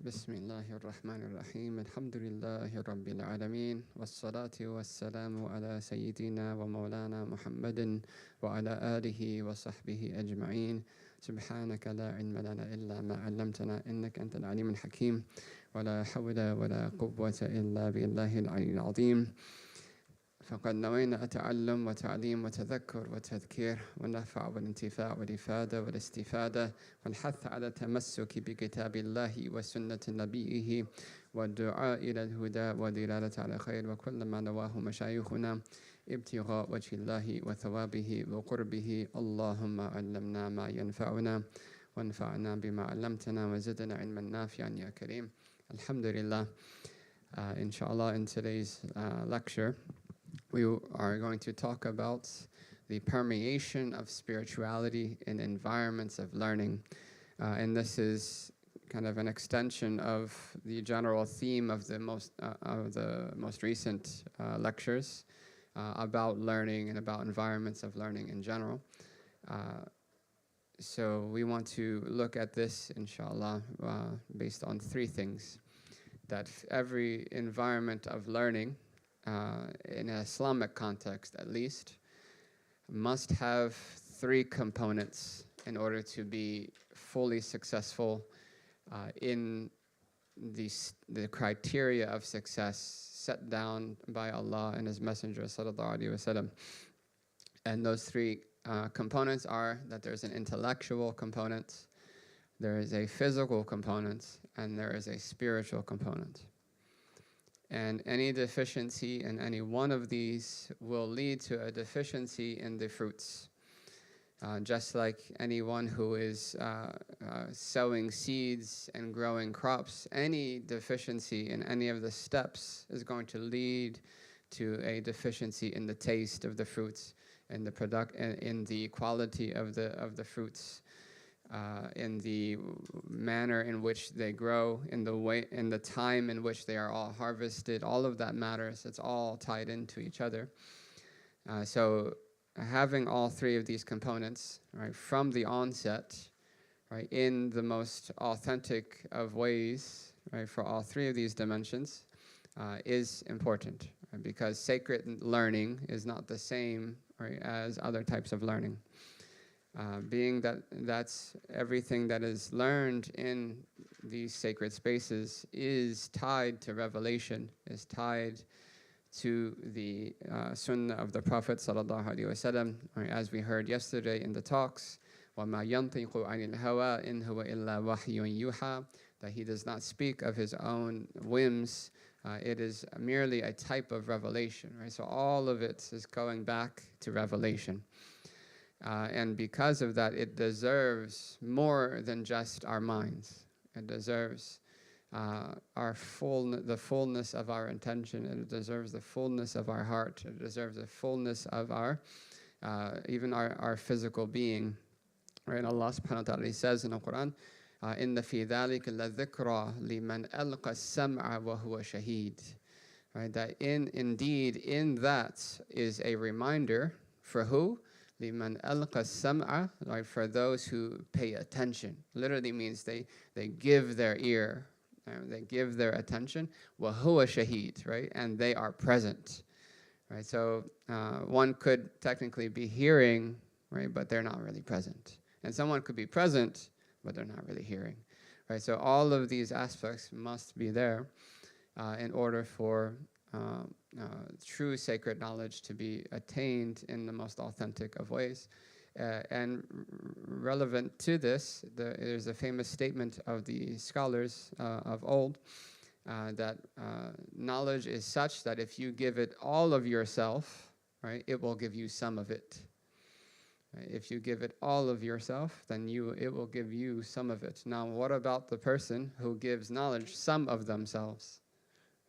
بسم الله الرحمن الرحيم الحمد لله رب العالمين والصلاة والسلام على سيدنا ومولانا محمد وعلى آله وصحبه أجمعين سبحانك لا علم لنا إلا ما علمتنا إنك أنت العليم الحكيم ولا حول ولا قوة إلا بالله العلي العظيم فقد نوينا التعلم وتعليم وتذكر وتذكير والنفع والانتفاع والإفادة والاستفادة والحث على التمسك بكتاب الله وسنة نبيه والدعاء إلى الهدى والدلالة على خير وكل ما نواه مشايخنا ابتغاء وجه الله وثوابه وقربه. اللهم علمنا ما ينفعنا وانفعنا بما علمتنا وزدنا علما نافعا يا كريم. Alhamdulillah. Inshallah, in today's lecture, we are going to talk about the permeation of spirituality in environments of learning. And this is kind of an extension of the general theme of the most recent lectures about learning and about environments of learning in general. So we want to look at this, inshallah, based on three things. That every environment of learning, in an Islamic context at least, must have three components in order to be fully successful in the criteria of success set down by Allah and His Messenger sallallahu alaihi wasallam. And those three components are that there's an intellectual component, there is a physical component, and there is a spiritual component. And any deficiency in any one of these will lead to a deficiency in the fruits. Just like anyone who is sowing seeds and growing crops, any deficiency in any of the steps is going to lead to a deficiency in the taste of the fruits, in the in the quality of the fruits. In the manner in which they grow, in the time in which they are all harvested, all of that matters. It's all tied into each other. So having all three of these components, right, from the onset, right, in the most authentic of ways, right, for all three of these dimensions, is important, right, because sacred learning is not the same, right, as other types of learning. Being that that's everything that is learned in these sacred spaces is tied to revelation, is tied to the sunnah of the Prophet sallallahu alaihi wasallam, as we heard yesterday in the talks. وَمَا يَنْطِقُ عَنِ الْهَوَىٰ إِنْ هُوَ إِلَّا وَحْيٌ يُوحَىٰ, that he does not speak of his own whims. It is merely a type of revelation, right? So all of it is going back to revelation. And because of that, it deserves more than just our minds. It deserves the fullness of our intention. It deserves the fullness of our heart. It deserves the fullness of our, even our physical being. Right? Allah subhanahu wa ta'ala says in the Quran, إِنَّ فِي ذَلِكَ لَذِكْرَى لِمَنْ أَلْقَى السَّمْعَ وَهُوَ شَهِيدٌ. Right? That indeed in that is a reminder for who? لِمَنْ أَلْقَى السَّمْعَ, right, for those who pay attention. Literally means they give their ear, they give their attention. وَهُوَ شَهِيدٌ, right, and they are present. Right, so one could technically be hearing, right, but they're not really present. And someone could be present, but they're not really hearing. Right, so all of these aspects must be there in order for true sacred knowledge to be attained in the most authentic of ways. And relevant to this, there's a famous statement of the scholars of old that knowledge is such that if you give it all of yourself, right, it will give you some of it. Right? If you give it all of yourself, then it will give you some of it. Now, what about the person who gives knowledge some of themselves?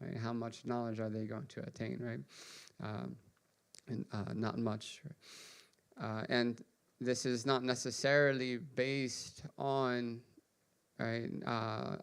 Right? How much knowledge are they going to attain, right? Not much. And this is not necessarily based on, right,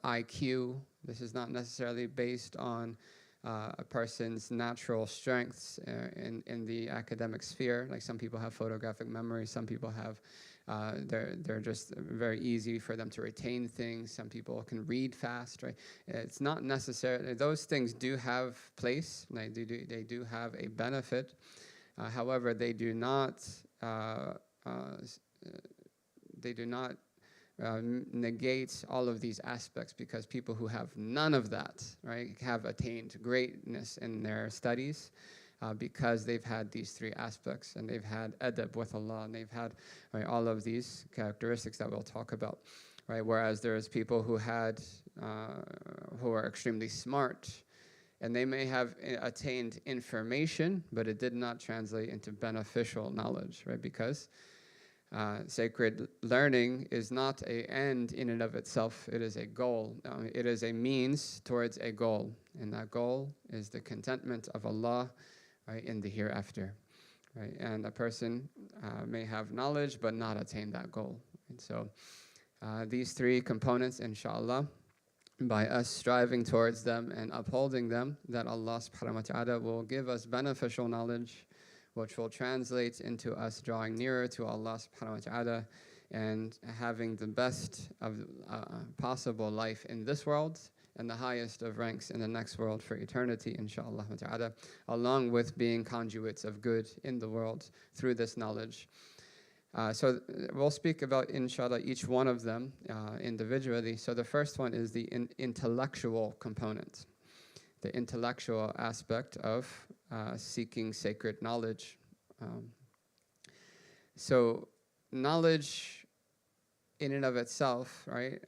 IQ. This is not necessarily based on a person's natural strengths in the academic sphere. Like some people have photographic memory, some people have they're just very easy for them to retain things. Some people can read fast, right? It's not necessarily, those things do have place. They do have a benefit. However, they do not negate all of these aspects, because people who have none of that, right, have attained greatness in their studies. Because they've had these three aspects, and they've had adab with Allah, and they've had, right, all of these characteristics that we'll talk about, right? Whereas there's people who are extremely smart, and they may have attained information, but it did not translate into beneficial knowledge, right? Because sacred learning is not an end in and of itself. It is a goal. It is a means towards a goal, and that goal is the contentment of Allah, right, in the hereafter, right? And a person may have knowledge but not attain that goal. And so these three components, inshallah, by us striving towards them and upholding them, that Allah subhanahu wa ta'ala will give us beneficial knowledge, which will translate into us drawing nearer to Allah subhanahu wa ta'ala and having the best of possible life in this world, and the highest of ranks in the next world for eternity, inshallah ta'ala, along with being conduits of good in the world through this knowledge. So we'll speak about, inshallah, each one of them individually. So the first one is the intellectual component, the intellectual aspect of seeking sacred knowledge. So knowledge in and of itself, right,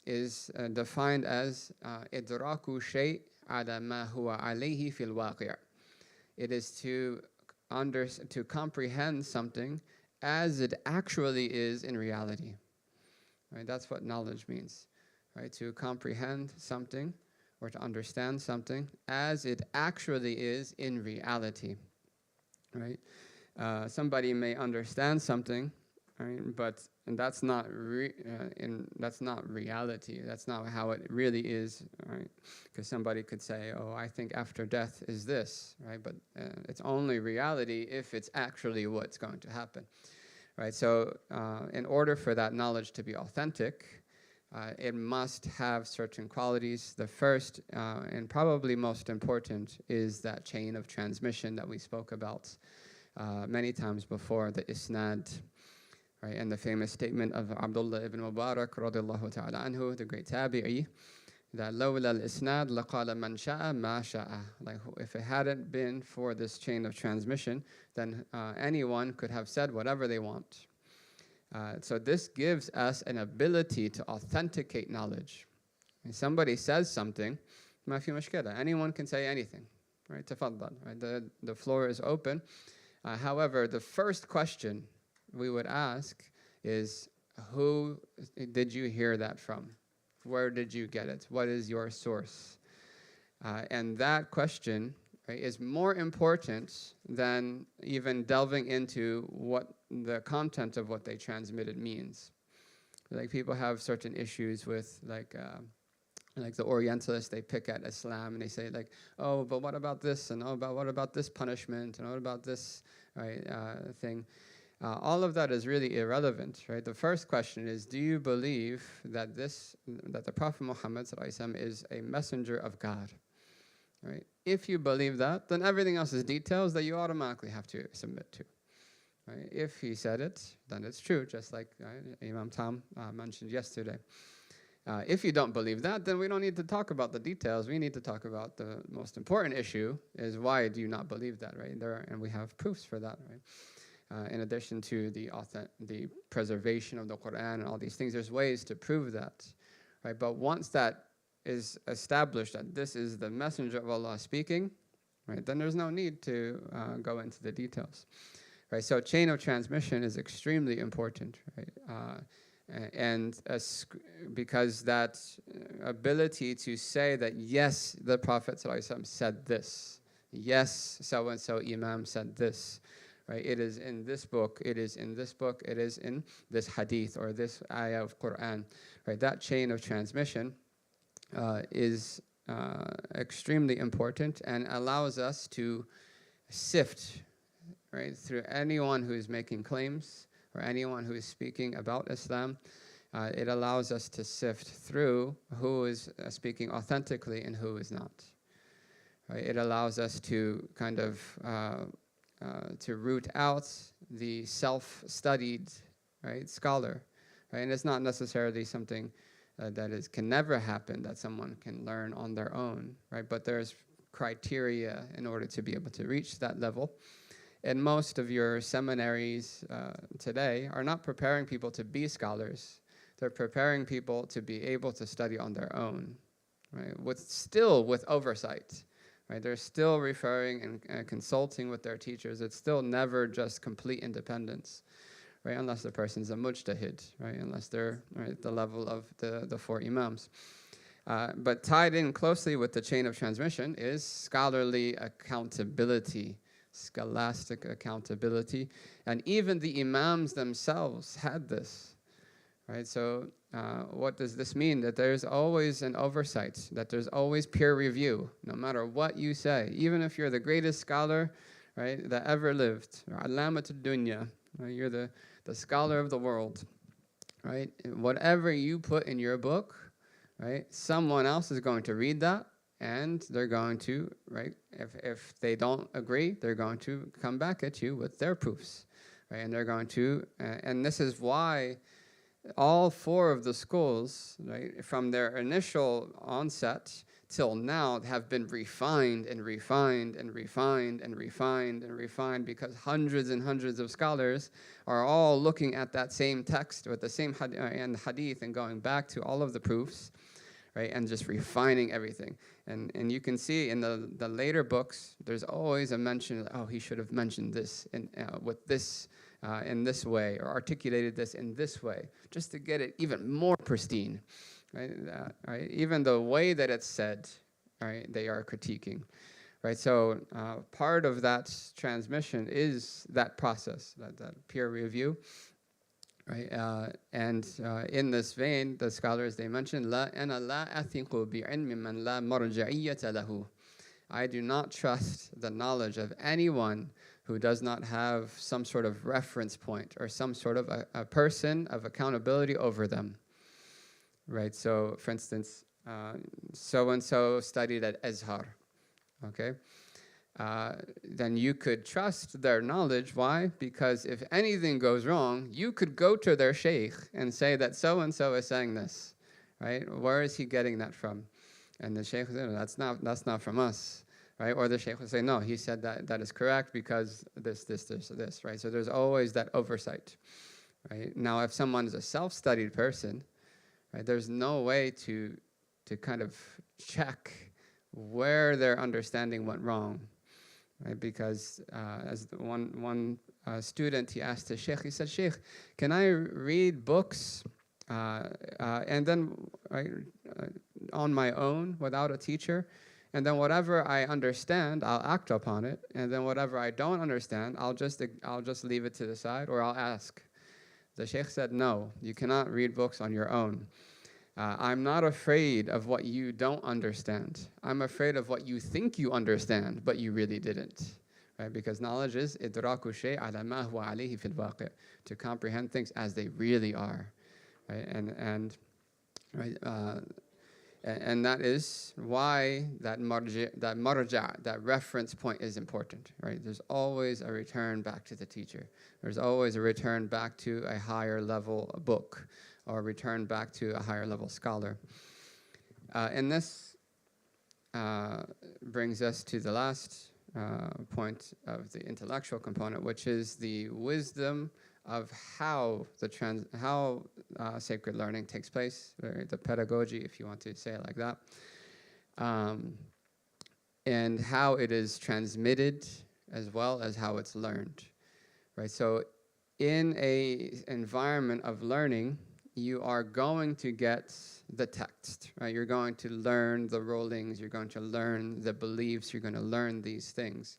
is defined as idraku shay' ala ma huwa alayhi fil waqi'. It is to comprehend something as it actually is in reality. Right? That's what knowledge means. Right? To comprehend something or to understand something as it actually is in reality. Right? Somebody may understand something, right, and that's not that's not reality. That's not how it really is, right? Because somebody could say, "Oh, I think after death is this," right? But it's only reality if it's actually what's going to happen, right? So, in order for that knowledge to be authentic, it must have certain qualities. The first and probably most important is that chain of transmission that we spoke about many times before, the isnad. Right, and the famous statement of Abdullah ibn Mubarak radiallahu ta'ala anhu, the great tabi'i, that lawla al-isnad laqala man sha'a ma sha'a. Like, if it hadn't been for this chain of transmission, then anyone could have said whatever they want. So this gives us an ability to authenticate knowledge. When somebody says something, ma fi mushkila, anyone can say anything. Right, tafaddal. Right, the floor is open. However, the first question we would ask is, who did you hear that from? Where did you get it? What is your source? And that question, right, is more important than even delving into what the content of what they transmitted means. Like, people have certain issues with like the Orientalists, they pick at Islam and they say like, oh, but what about this? And what about this punishment? And what about this, right, thing? All of that is really irrelevant, right? The first question is, do you believe that the Prophet Muhammad is a messenger of God? Right? If you believe that, then everything else is details that you automatically have to submit to. Right? If he said it, then it's true, just like Imam Tam mentioned yesterday. If you don't believe that, then we don't need to talk about the details. We need to talk about the most important issue, is why do you not believe that, right? And we have proofs for that, right? In addition to the preservation of the Quran and all these things, there's ways to prove that, right? But once that is established, that this is the messenger of Allah speaking, right, then there's no need to go into the details, right? So chain of transmission is extremely important, right? Because that ability to say that, yes, the Prophet ﷺ said this, yes, so-and-so Imam said this, right? It is in this book, it is in this book, it is in this hadith or this ayah of Quran, right? That chain of transmission is extremely important and allows us to sift, right, through anyone who is making claims or anyone who is speaking about Islam. It allows us to sift through who is speaking authentically and who is not. Right? It allows us to kind of to root out the self-studied, right, scholar, right? And it's not necessarily something that can never happen, that someone can learn on their own, right? But there's criteria in order to be able to reach that level. And most of your seminaries today are not preparing people to be scholars. They're preparing people to be able to study on their own, right? With oversight. Right, they're still referring and consulting with their teachers. It's still never just complete independence, right? Unless the person's a mujtahid, right? Unless they're at the level of the four imams. But tied in closely with the chain of transmission is scholarly accountability, scholastic accountability. And even the imams themselves had this. Right, so what does this mean? That there's always an oversight, that there's always peer review, no matter what you say. Even if you're the greatest scholar, right, that ever lived, Allamatul Dunya, right, you're the scholar of the world, right? Whatever you put in your book, right, someone else is going to read that, and they're going to, right, if they don't agree, they're going to come back at you with their proofs, right? And they're going to, and this is why all four of the schools, right, from their initial onset till now, have been refined and refined and refined and refined and refined, because hundreds and hundreds of scholars are all looking at that same text with the same hadith and going back to all of the proofs, right, and just refining everything. And you can see in the later books, there's always a mention, oh, he should have mentioned this with this in this way, or articulated this in this way, just to get it even more pristine, right? Right? Even the way that it's said, right, they are critiquing, right? So part of that transmission is that process, that peer review, right? And in this vein, the scholars, they mention, "La ana la athiqu bi'ilmi man la marja'iyata lahu." I do not trust the knowledge of anyone who does not have some sort of reference point or some sort of a person of accountability over them, right? So, for instance, so-and-so studied at Azhar, okay? Then you could trust their knowledge. Why? Because if anything goes wrong, you could go to their sheikh and say that so-and-so is saying this, right? Where is he getting that from? And the sheikh said, that's not from us. Right? Or the sheikh will say, no, he said that is correct because this, right? So there's always that oversight, right? Now, if someone is a self-studied person, right, there's no way to kind of check where their understanding went wrong, right? Because as one student, he asked the sheikh, he said, "Sheikh, can I read books and then on my own without a teacher? And then whatever I understand, I'll act upon it. And then whatever I don't understand, I'll just leave it to the side, or I'll ask." The sheikh said, "No, you cannot read books on your own. I'm not afraid of what you don't understand. I'm afraid of what you think you understand, but you really didn't." Right? Because knowledge is idraku shay' ala ma huwa alayhi fil waqi', to comprehend things as they really are. Right? And right. And that is why that marja, that reference point is important, right? There's always a return back to the teacher. There's always a return back to a higher level book, or return back to a higher level scholar. And this brings us to the last point of the intellectual component, which is the wisdom of how sacred learning takes place, or the pedagogy, if you want to say it like that, and how it is transmitted as well as how it's learned, right? So in a environment of learning, you are going to get the text, right? You're going to learn the rulings, you're going to learn the beliefs, you're going to learn these things.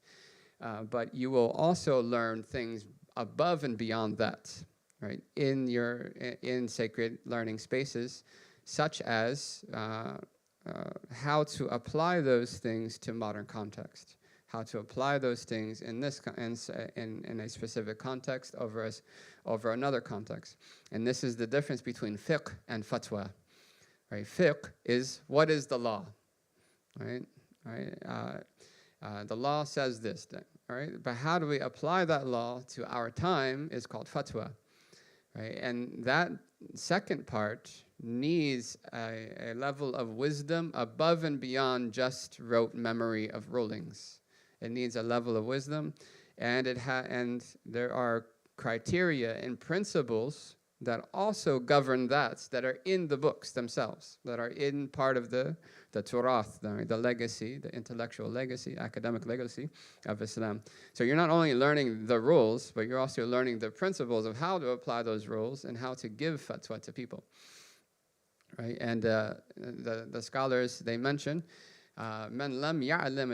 But you will also learn things above and beyond that, right? In sacred learning spaces, such as how to apply those things to modern context, how to apply those things in a specific context over another context. And this is the difference between fiqh and fatwa. Right? Fiqh is, what is the law? Right? The law says this, all right? But how do we apply that law to our time is called fatwa. Right? And that second part needs a level of wisdom above and beyond just rote memory of rulings. It needs a level of wisdom, and and there are criteria and principles that also govern that are in the books themselves, that are in part of the turath, the legacy, the intellectual legacy, academic legacy of Islam. So you're not only learning the rules, but you're also learning the principles of how to apply those rules and how to give fatwa to people. Right? And the scholars, they mention, من لم يعلم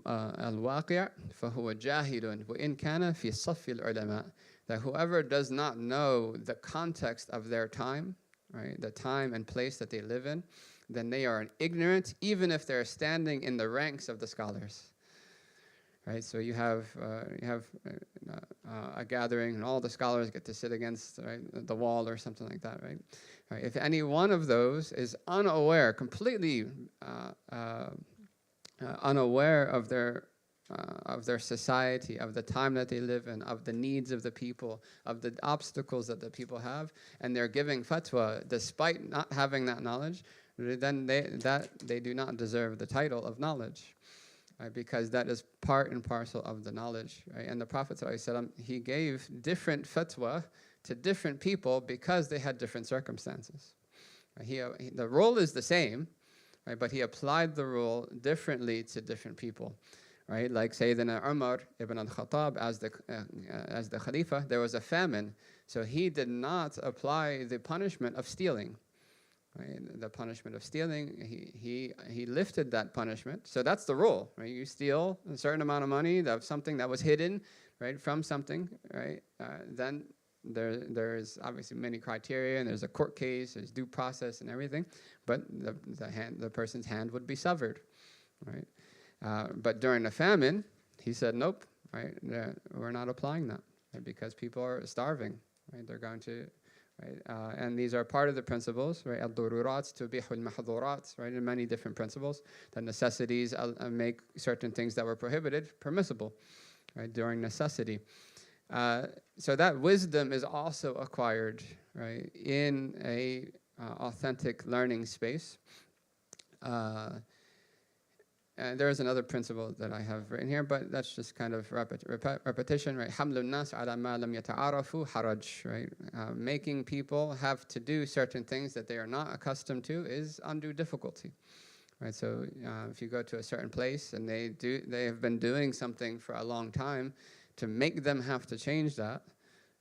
الواقع فهو جاهل وإن كان في صف العلماء. That whoever does not know the context of their time, right, the time and place that they live in, then they are ignorant, even if they're standing in the ranks of the scholars. Right, so you have a gathering, and all the scholars get to sit against, right, the wall or something like that, right? Right? If any one of those is unaware, completely unaware of their society, of the time that they live in, of the needs of the people, of the obstacles that the people have, and they're giving fatwa despite not having that knowledge, then they do not deserve the title of knowledge. Right, because that is part and parcel of the knowledge. Right? And the Prophet ﷺ, he gave different fatwa to different people because they had different circumstances. Right? The rule is the same, right? But he applied the rule differently to different people. Right? Like Sayyidina Umar ibn al-Khattab, as the Khalifa, there was a famine, so he did not apply the punishment of stealing. Right? The punishment of stealing, he lifted that punishment. So that's the rule, right? You steal a certain amount of money of something that was hidden, right, from something, right? Then there's obviously many criteria, and there's a court case, there's due process and everything, but the person's hand would be severed, right? But during the famine, he said, nope, right? We're not applying that, right? Because people are starving, right? They're going to. Right? And these are part of the principles, right? Al-dururat tubihu al-mahdhurat, right? And many different principles. The necessities make certain things that were prohibited permissible, right? During necessity. So that wisdom is also acquired, right? In a authentic learning space. And there is another principle that I have written here, but that's just kind of repetition, right? حَمْلُ النَّاسِ عَلَى مَا لَمْ يَتَعَارَفُوا حَرَجْ, right? Making people have to do certain things that they are not accustomed to is undue difficulty, right? So if you go to a certain place and they have been doing something for a long time, to make them have to change that,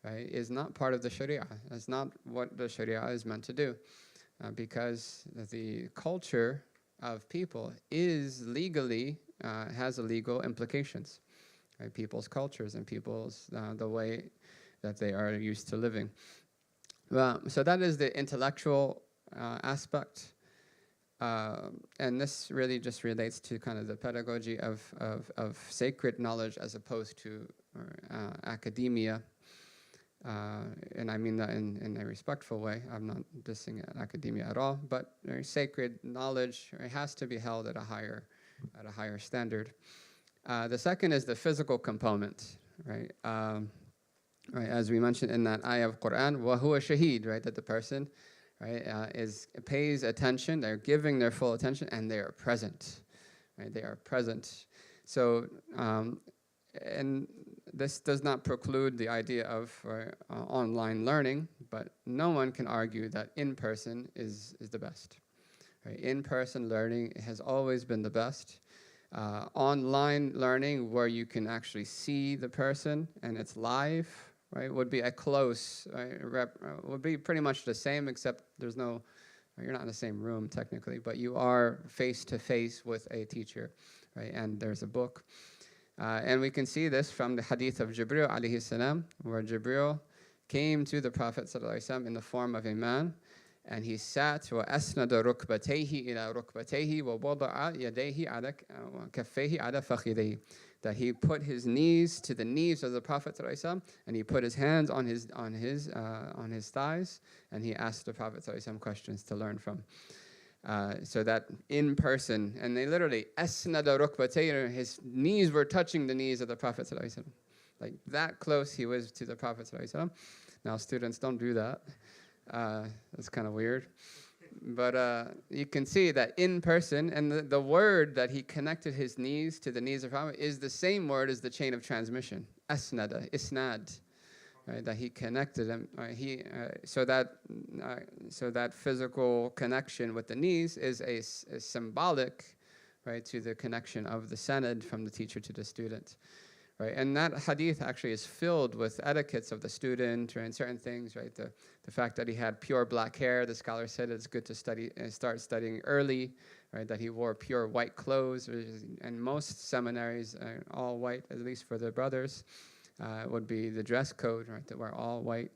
right, is not part of the Sharia. That's not what the Sharia is meant to do, because the culture of people is legally, has legal implications, right? People's cultures and people's, the way that they are used to living. So that is the intellectual aspect. And this really just relates to kind of the pedagogy of sacred knowledge as opposed to academia. And I mean that in a respectful way. I'm not dissing academia at all, but sacred knowledge has to be held at a higher standard. The second is the physical component, right? Right, as we mentioned in that ayah of Quran, وَهُوَ shaheed, right? That the person, right, pays attention. They're giving their full attention, and they are present, right? They are present. So, and this does not preclude the idea of online learning, but no one can argue that in-person is the best. Right? In-person learning has always been the best. Online learning, where you can actually see the person and it's live, right, would be a close, would be pretty much the same, except you're not in the same room technically, but you are face-to-face with a teacher, right, and there's a book. And we can see this from the hadith of Jibril alayhi salam, where Jibril came to the Prophet sallallahu alaihi wasallam in the form of a man, and he sat وأسند ركبتيه إلى ركبتيه ووضع يديه على كفيه على فخذيه. That he put his knees to the knees of the Prophet ﷺ, and he put his hands on his thighs, and he asked the Prophet ﷺ questions to learn from. So that in person, and they literally asnada rukbatayhi, his knees were touching the knees of the Prophet ﷺ. Like that close he was to the Prophet ﷺ. Now students, don't do that. That's kind of weird. But you can see that in person, and the word that he connected his knees to the knees of Prophet is the same word as the chain of transmission, asnada, isnad, right? That he connected them. So that physical connection with the knees is a symbolic, right, to the connection of the sanad from the teacher to the student. Right, and that hadith actually is filled with etiquettes of the student, right, and certain things, right? The fact that he had pure black hair, the scholar said it's good to start studying early, right? That he wore pure white clothes, and most seminaries are all white, at least for the brothers, would be the dress code, right? That we're all white.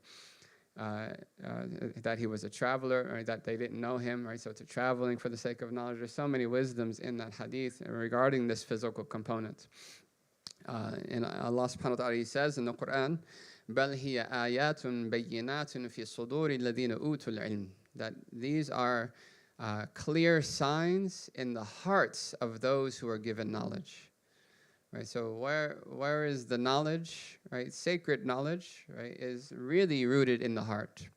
That he was a traveler, right? That they didn't know him, right? So to traveling for the sake of knowledge. There's so many wisdoms in that hadith regarding this physical component. And Allah subhanahu wa ta'ala, he says in the Quran, بَلْ هِيَ آيَاتٌ بَيِّنَاتٌ فِي صُدُورِ الَّذِينَ أُوتُوا الْعِلْمِ. That these are clear signs in the hearts of those who are given knowledge. Right, so where is the knowledge, right? Sacred knowledge, right, is really rooted in the heart,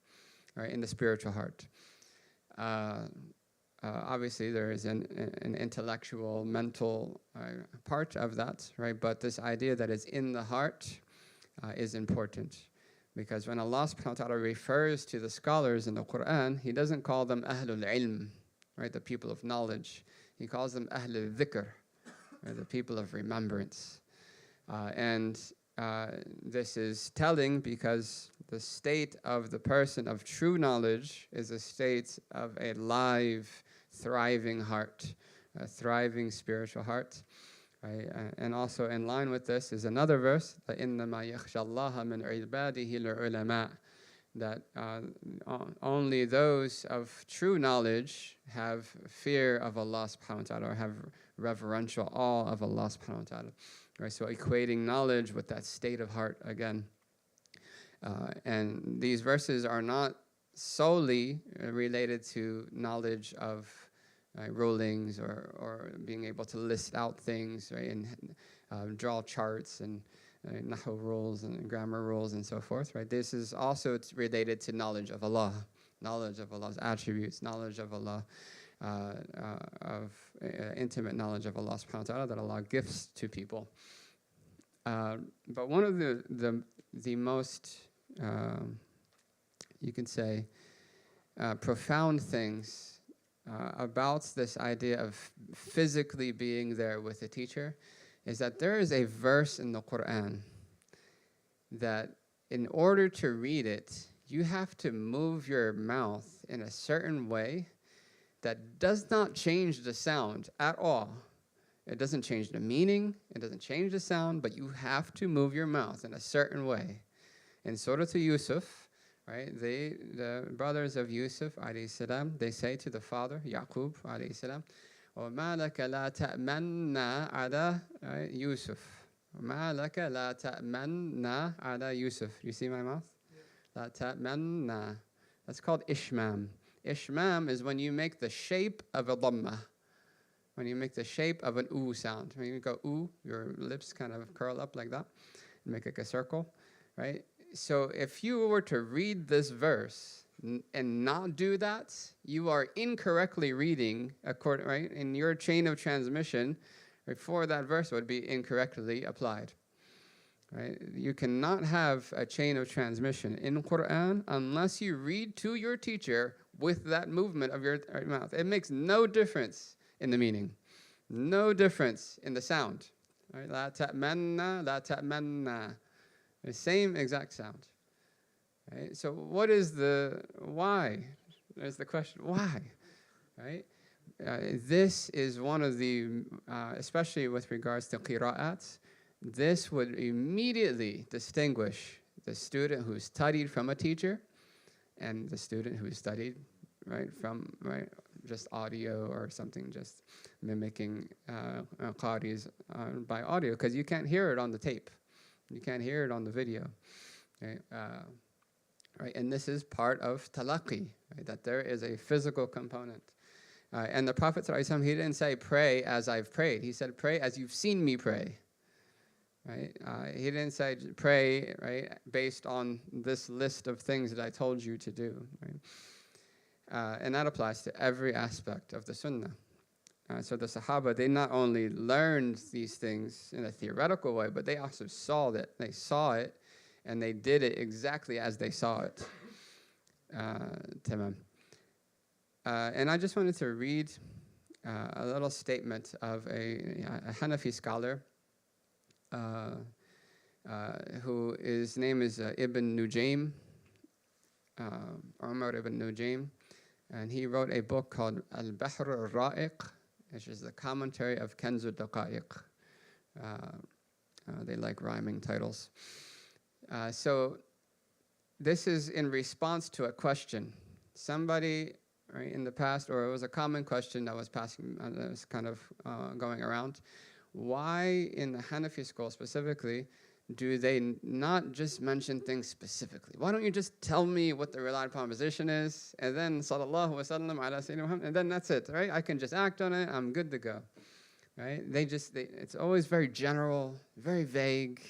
right, in the spiritual heart. Obviously, there is an intellectual, mental part of that, right? But this idea that it's in the heart is important. Because when Allah subhanahu wa ta'ala refers to the scholars in the Quran, He doesn't call them Ahlul Ilm, right? The people of knowledge. He calls them Ahlul Dhikr, right? The people of remembrance. And this is telling because the state of the person of true knowledge is a state of a live, thriving heart, a thriving spiritual heart. Right? And also in line with this is another verse, إِنَّمَا يَخْشَى اللَّهَ مِنْ عِبَادِهِ الْعُلَمَاء, that only those of true knowledge have fear of Allah subhanahu wa ta'ala, or have reverential awe of Allah subhanahu wa ta'ala. Right? So equating knowledge with that state of heart again. And these verses are not solely related to knowledge of rulings or being able to list out things, right, and draw charts and nahu rules and grammar rules and so forth, right? This is also related to knowledge of Allah, knowledge of Allah's attributes, knowledge of Allah, intimate knowledge of Allah subhanahu wa ta'ala that Allah gifts to people. But one of the most, you can say, profound things about this idea of physically being there with a teacher is that there is a verse in the Quran that in order to read it, you have to move your mouth in a certain way that does not change the sound at all. It doesn't change the meaning, it doesn't change the sound, but you have to move your mouth in a certain way. In Surah Yusuf, right, the brothers of Yusuf, alayhi salam, they say to the father, Yaqub, alayhi salam, وَمَا لَكَ لَا تَأْمَنَّا عَلَى Yusuf. وَمَا لَكَ لَا تَأْمَنَّا عَلَى Yusuf. You see my mouth? لَا تَأْمَنَّا. That's called ishmam. Ishmam is when you make the shape of a dhamma. When you make the shape of an oo sound. When you go oo, your lips kind of curl up like that, and make like a circle, right? So if you were to read this verse and not do that, you are incorrectly reading, right? In your chain of transmission, before that verse would be incorrectly applied. Right? You cannot have a chain of transmission in Quran unless you read to your teacher with that movement of your mouth. It makes no difference in the meaning, no difference in the sound. Right? La ta'manna, la ta'manna. The same exact sound. Right? So what is why? There's the question, why? Right? This is one of the, especially with regards to qira'at, this would immediately distinguish the student who studied from a teacher and the student who studied right, from just audio or something, just mimicking qaris by audio, because you can't hear it on the tape, you can't hear it on the video, okay? Right, and this is part of talaqi, right, that there is a physical component. And the Prophet ﷺ, he didn't say pray as I've prayed. He said pray as you've seen me pray. Right? He didn't say pray, right, based on this list of things that I told you to do. Right? And that applies to every aspect of the Sunnah. So the Sahaba, they not only learned these things in a theoretical way, but they also saw it. They saw it, and they did it exactly as they saw it. Tamam. And I just wanted to read a little statement of a Hanafi scholar who his name is Ibn Nujaym, Umar ibn Nujaym, and he wrote a book called Al-Bahr al-Ra'iq, which is the commentary of Kanz al-Daqa'iq. They like rhyming titles. So this is in response to a question. Somebody, right, in the past, or it was a common question that was passing, that was kind of going around. Why in the Hanafi school specifically do they not just mention things specifically? Why don't you just tell me what the relied upon position is, and then sallallahu wa sallam ala sayyidina Muhammad, and then that's it, right? I can just act on it, I'm good to go, right? It's always very general, very vague,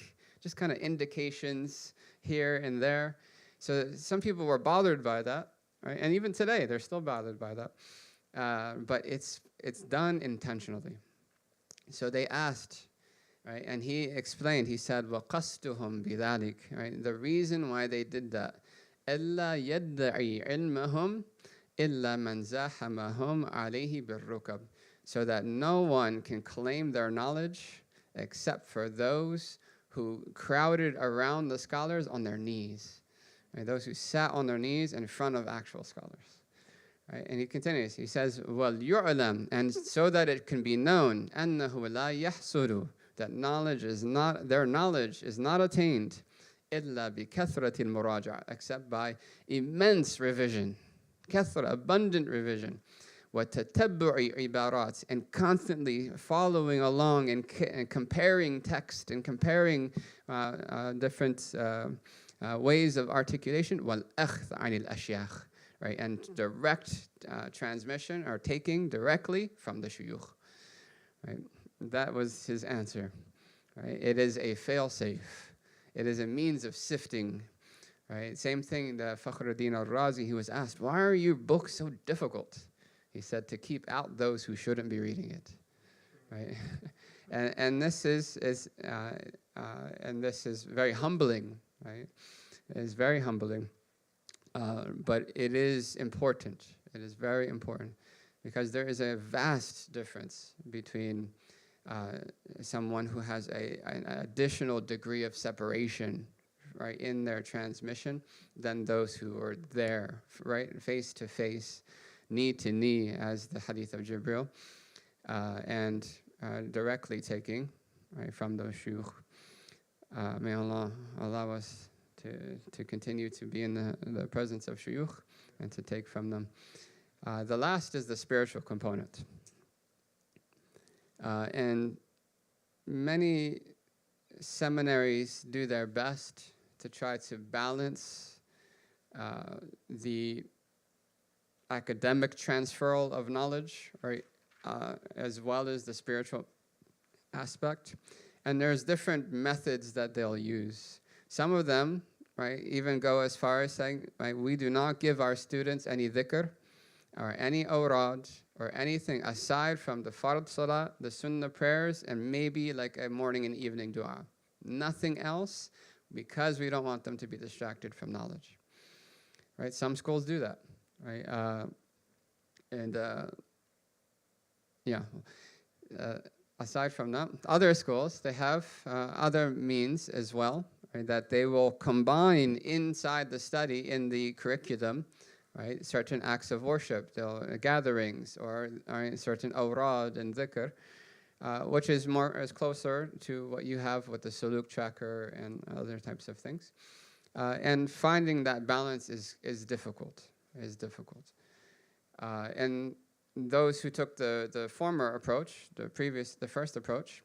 just kind of indications here and there. So some people were bothered by that, right? And even today, they're still bothered by that. But it's done intentionally. So they asked, right? And he explained, he said, وَقَصْتُهُمْ بِذَلِكَ, right? The reason why they did that, إِلَّا يَدَّعِي عِلْمَهُمْ إِلَّا مَنْ زَاحَمَهُمْ عَلَيْهِ بِالرُّكَبِ, so that no one can claim their knowledge except for those who crowded around the scholars on their knees, right? Those who sat on their knees in front of actual scholars. Right? And he continues, he says, وَلْيُعْلَمْ, and so that it can be known, أَنَّهُ لَا يَحْصُلُ, that their knowledge is not attained, إِلَّا بِكَثْرَةِ الْمُرَاجَعَةِ, except by immense revision, كثرة, abundant revision, وَتَتَبُّعِ عِبَارَاتٍ, and constantly following along and comparing text and comparing different ways of articulation, وَالْأَخْذ عَنِ الْأَشْيَاخِ, right, and direct transmission or taking directly from the shuyukh. Right? That was his answer. Right? It is a fail-safe. It is a means of sifting. Right? Same thing, the Fakhruddin al-Razi, he was asked, why are your books so difficult? He said, to keep out those who shouldn't be reading it. Right? and this is very humbling. Right? It is very humbling. But it is important. It is very important, because there is a vast difference between someone who has an additional degree of separation, right, in their transmission than those who are there, right, face to face, knee to knee, as the hadith of Jibril, and directly taking, right, from those shuyukh. May Allah allow us to continue to be in the presence of shuyukh and to take from them. The last is the spiritual component. And many seminaries do their best to try to balance the academic transferal of knowledge, right, as well as the spiritual aspect. And there's different methods that they'll use. Some of them, right, even go as far as saying, right, we do not give our students any dhikr or any awrad or anything aside from the fard salah, the sunnah prayers, and maybe like a morning and evening dua. Nothing else, because we don't want them to be distracted from knowledge. Right? Some schools do that. Right? Aside from that, other schools, they have other means as well, right, that they will combine inside the study in the curriculum, right, certain acts of worship, gatherings, or certain awrad and dhikr, which is closer to what you have with the suluk tracker and other types of things. And finding that balance is difficult. And those who took the former approach, the first approach,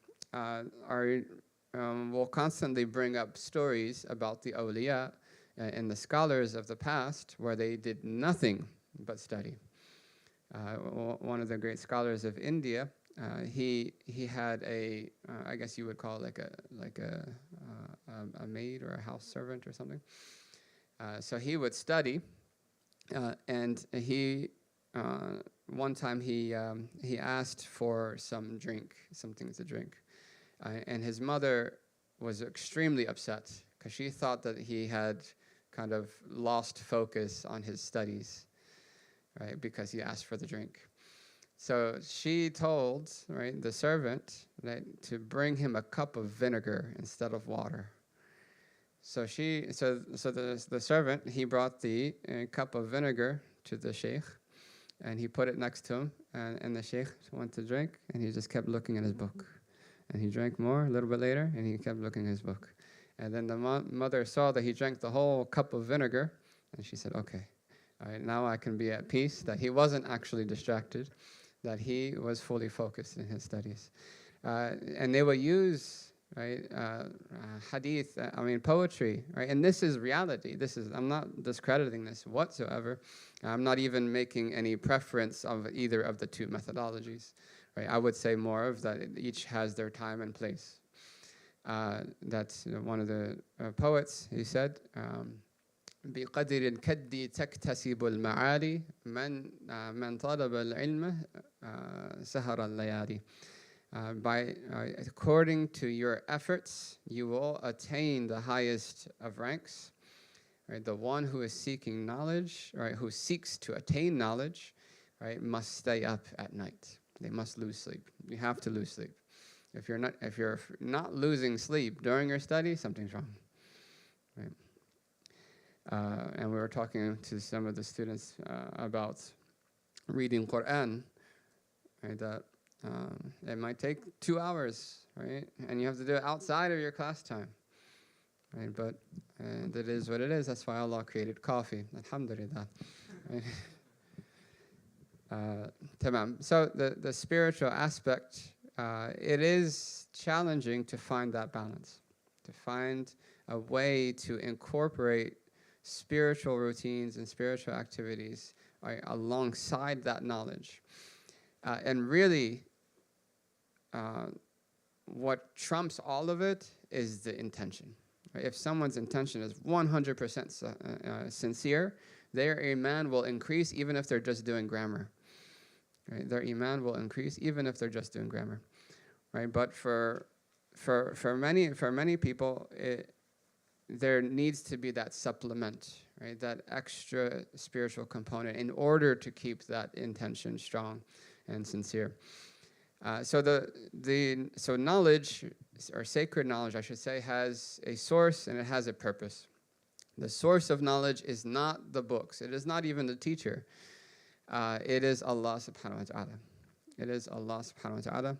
will constantly bring up stories about the awliya and the scholars of the past where they did nothing but study. One of the great scholars of India, he had I guess you would call it a maid or a house servant or something. So he would study, and one time he asked for something to drink, and his mother was extremely upset because she thought that he had kind of lost focus on his studies, right? Because he asked for the drink. So she told, right, the servant, right, to bring him a cup of vinegar instead of water. So the servant, he brought the cup of vinegar to the sheikh, and he put it next to him, and the sheikh went to drink, and he just kept looking at his book. And he drank more a little bit later, and he kept looking at his book. And then the mother saw that he drank the whole cup of vinegar, and she said, okay, all right, now I can be at peace, that he wasn't actually distracted, that he was fully focused in his studies. And they will use, right, hadith, poetry, right? And this is reality. I'm not discrediting this whatsoever. I'm not even making any preference of either of the two methodologies, right? I would say more of that each has their time and place. That's one of the poets, he said, بقدر الكد تكتسب المعالي من طلب العلم سهر الليالي. According to your efforts, you will attain the highest of ranks. Right? The one who is seeking knowledge, right, who seeks to attain knowledge, right, must stay up at night. They must lose sleep. You have to lose sleep. If you're not losing sleep during your study, something's wrong. Right? And we were talking to some of the students about reading Quran, right? That it might take 2 hours, right? And you have to do it outside of your class time, right? But that is what it is. That's why Allah created coffee. Alhamdulillah. Right? Tamam. So the spiritual aspect, it is challenging to find that balance, to find a way to incorporate spiritual routines and spiritual activities, right, alongside that knowledge. And really, what trumps all of it is the intention. Right? If someone's intention is 100% sincere, their iman will increase even if they're just doing grammar. Right? Their iman will increase even if they're just doing grammar. Right? But for many people, there needs to be that supplement, right? That extra spiritual component in order to keep that intention strong and sincere. So knowledge, or sacred knowledge, I should say, has a source and it has a purpose. The source of knowledge is not the books. It is not even the teacher. It is Allah subhanahu wa ta'ala. It is Allah subhanahu wa ta'ala.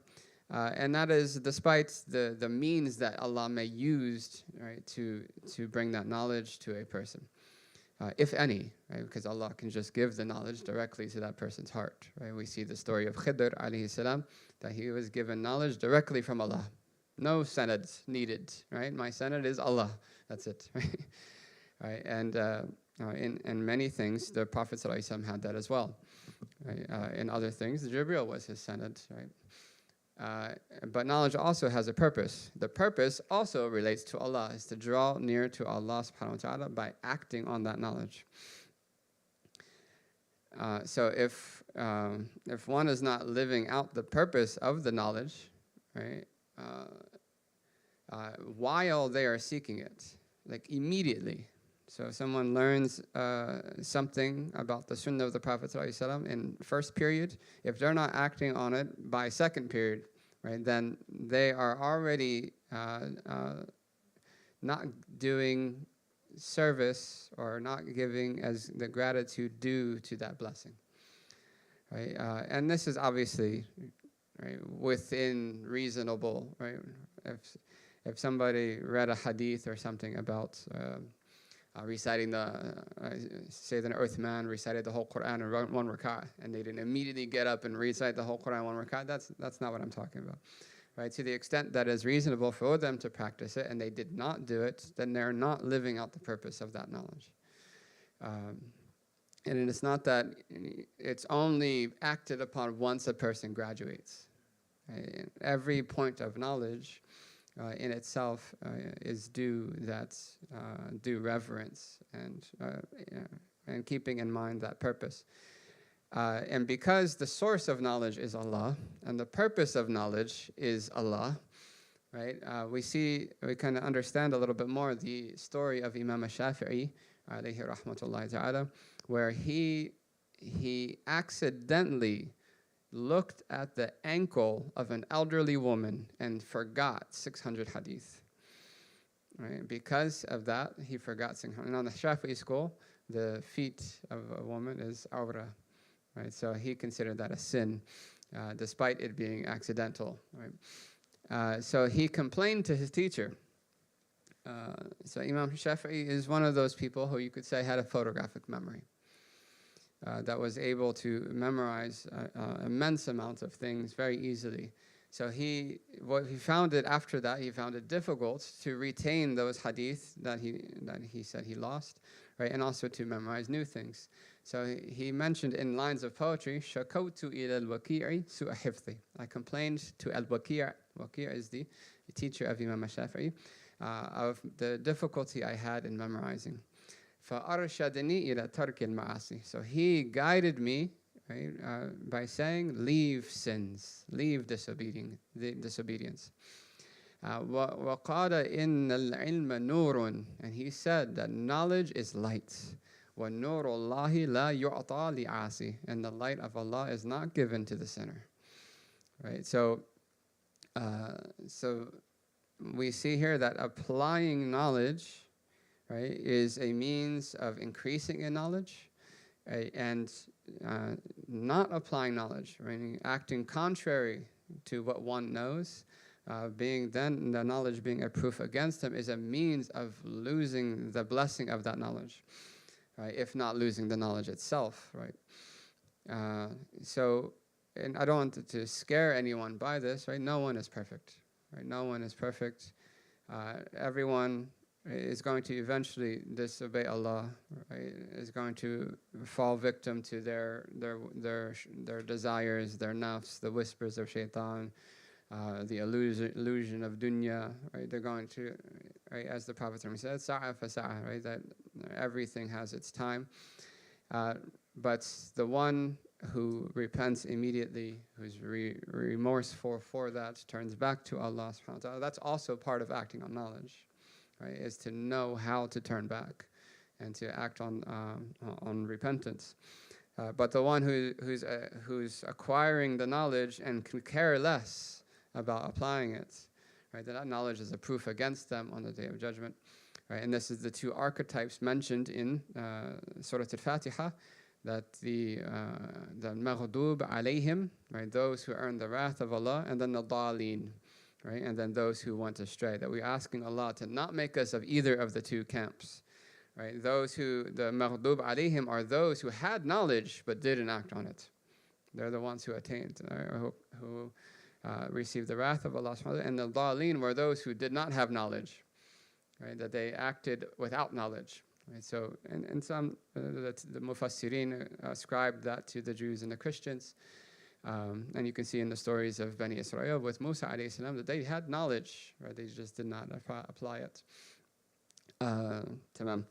And that is despite the means that Allah may use, right, to bring that knowledge to a person, if any, right? Because Allah can just give the knowledge directly to that person's heart. Right? We see the story of Khidr alayhi salam, that he was given knowledge directly from Allah. No sanad needed, right? My sanad is Allah. That's it, right? Right? And in many things, the Prophet ﷺ had that as well. Right? In other things, Jibreel was his sanad, right? But knowledge also has a purpose. The purpose also relates to Allah, is to draw near to Allah subhanahu wa ta'ala by acting on that knowledge. So if one is not living out the purpose of the knowledge, right, while they are seeking it, like immediately. So if someone learns something about the sunnah of the Prophet ﷺ in first period, if they're not acting on it by second period, right, then they are already not doing service or not giving as the gratitude due to that blessing. Right? And this is obviously, right, within reasonable, right? If somebody read a hadith or something about reciting the Sayyidina Uthman recited the whole Quran in one rak'ah, and they didn't immediately get up and recite the whole Quran in one rak'ah. That's not what I'm talking about. Right? To the extent that is reasonable for them to practice it, and they did not do it, then they're not living out the purpose of that knowledge. And it's not that it's only acted upon once a person graduates. Right? Every point of knowledge in itself is due reverence and keeping in mind that purpose. And because the source of knowledge is Allah and the purpose of knowledge is Allah, right? We kind of understand a little bit more the story of Imam Shafi'i, alayhi rahmatullahi ta'ala, where he accidentally looked at the ankle of an elderly woman and forgot 600 hadith. Right? Because of that, he forgot 600. And on the Shafi'i school, the feet of a woman is awra. Right? So he considered that a sin, despite it being accidental. Right? So he complained to his teacher. So Imam Shafi'i is one of those people who you could say had a photographic memory. That was able to memorize immense amounts of things very easily. So he found it difficult to retain those hadith that he said he lost, right, and also to memorize new things. So he mentioned in lines of poetry, "Shakawtu ila al-Waqi'i su'a hifthi." I complained to Al-Waqi'. Waqi' is the teacher of Imam Shafi'i, of the difficulty I had in memorizing. فَأَرْشَدَنِي إِلَى تَرْكِ الْمَعَاصِي. So he guided me, right, by saying, leave sins, leave disobedience. وَقَالَ إِنَّ الْعِلْمَ نُورٌ. And he said that knowledge is light. وَنُورُ اللَّهِ لَا يُعْطَى لِعَاصِي. And the light of Allah is not given to the sinner. Right? So we see here that applying knowledge, right, is a means of increasing in knowledge, right, and not applying knowledge, right, acting contrary to what one knows, being then the knowledge being a proof against him, is a means of losing the blessing of that knowledge, right, if not losing the knowledge itself, right. And I don't want to scare anyone by this, right? No one is perfect, right? No one is perfect. Everyone is going to eventually disobey Allah, right? Is going to fall victim to their desires, their nafs, the whispers of shaitan, the illusion of dunya, right? They're going to, right, as the Prophet said, sa'a fa sa'a, right? That everything has its time. But the one who repents immediately, who's remorseful for that, turns back to Allah subhanahu wa ta'ala, that's also part of acting on knowledge, right? Is to know how to turn back and to act on repentance. But the one who's acquiring the knowledge and can care less about applying it, right? That knowledge is a proof against them on the Day of Judgment, right? And this is the two archetypes mentioned in Surah Al-Fatiha, that the maghdub alayhim, right, those who earn the wrath of Allah, and then the daleen, right, and then those who went astray. That we're asking Allah to not make us of either of the two camps, right? Those who, the maghdub alayhim, are those who had knowledge but didn't act on it. They're the ones who attained, who received the wrath of Allah subhanahu wa ta'ala. And the daleen were those who did not have knowledge, right, that they acted without knowledge. Right, so, and some, the Mufassirin ascribed that to the Jews and the Christians. And you can see in the stories of Bani Israel with Musa alayhi salam that they had knowledge, right? They just did not apply it. Tamam.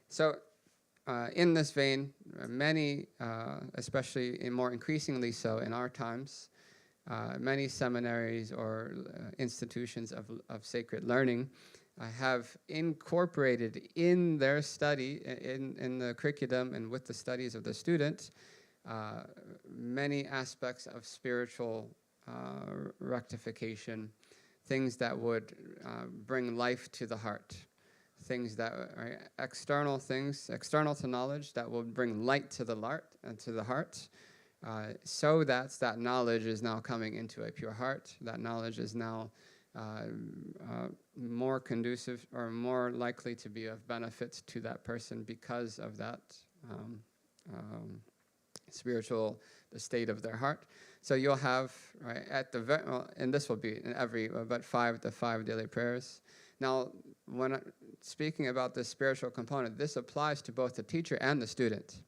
So, in this vein, many, especially more increasingly so in our times, many seminaries or institutions of sacred learning have incorporated in their study, in the curriculum and with the studies of the student, many aspects of spiritual rectification, things that would bring life to the heart, things that are external to knowledge that will bring light to the heart, so that knowledge is now coming into a pure heart. That knowledge is now more conducive or more likely to be of benefit to that person because of that spiritual, the state of their heart. So you'll have, right, at the and this will be in every about the five daily prayers. Now, when speaking about the spiritual component, this applies to both the teacher and the student,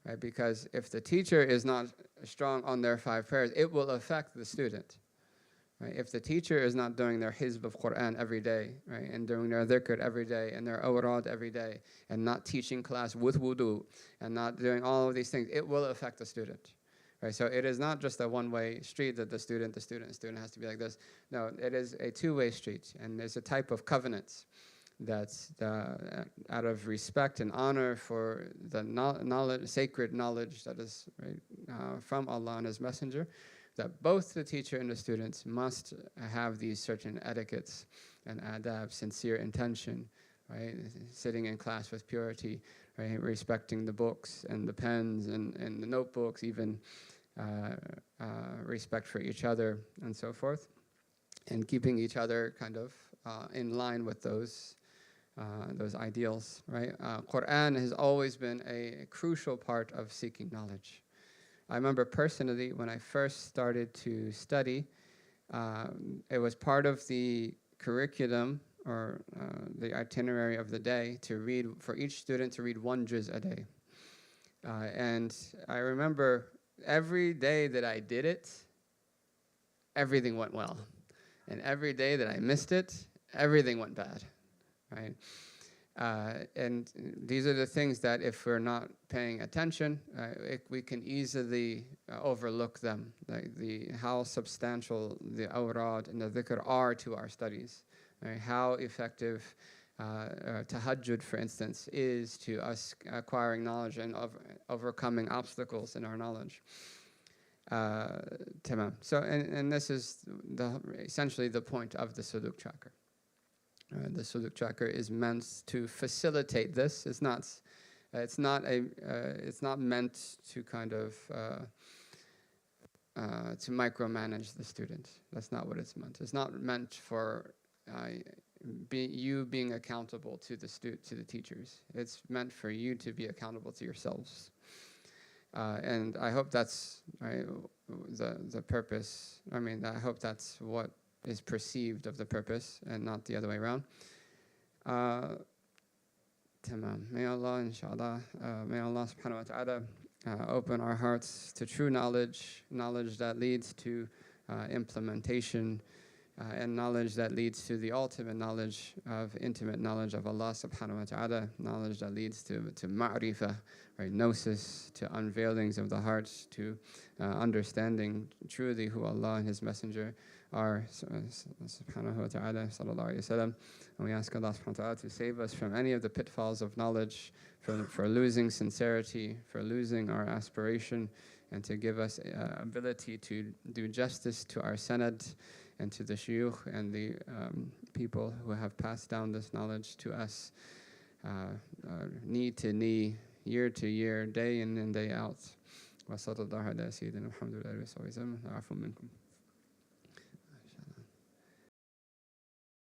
right? Because if the teacher is not strong on their 5 prayers, it will affect the student. Right? If the teacher is not doing their hizb of Quran every day, right, and doing their dhikr every day, and their awrad every day, and not teaching class with wudu, and not doing all of these things, it will affect the student. Right? So it is not just a one-way street that the student has to be like this. No, it is a two-way street, and there's a type of covenant that's out of respect and honor for the knowledge, sacred knowledge that is, right, from Allah and His Messenger, that both the teacher and the students must have these certain etiquettes and adab, sincere intention, right? Sitting in class with purity, right? Respecting the books and the pens and the notebooks, even respect for each other and so forth, and keeping each other kind of in line with those ideals, right? Quran has always been a crucial part of seeking knowledge. I remember personally when I first started to study, it was part of the curriculum or the itinerary of the day to read, for each student to read 1 juz a day. And I remember every day that I did it, everything went well. And every day that I missed it, everything went bad, right? And these are the things that if we're not paying attention, we can easily overlook them, like how substantial the awrad and the dhikr are to our studies, right? How effective tahajjud, for instance, is to us acquiring knowledge and overcoming obstacles in our knowledge. Tamam. So, and this is essentially the point of the suluk tracker. The suluk tracker is meant to facilitate this. It's not meant to kind of to micromanage the student. That's not what it's meant. It's not meant for you being accountable to the teachers. It's meant for you to be accountable to yourselves. And I hope that's, right, the purpose. I mean, I hope that's what is perceived of the purpose and not the other way around. Tamam. May Allah, inshallah, may Allah subhanahu wa ta'ala open our hearts to true knowledge that leads to implementation, and knowledge that leads to the ultimate knowledge of intimate knowledge of Allah subhanahu wa ta'ala, knowledge that leads to ma'rifah, right, gnosis, to unveilings of the hearts, to understanding truly who Allah and His Messenger are, subhanahu wa ta'ala, sallallahu alayhi wa sallam. And we ask Allah subhanahu wa ta'ala to save us from any of the pitfalls of knowledge, for losing sincerity, for losing our aspiration, and to give us ability to do justice to our sanad and to the shuyukh and the people who have passed down this knowledge to us, knee to knee, year to year, day in and day out. وصلى الله على سيدنا محمد وعلى آله وصحبه وسلم. العفو منكم.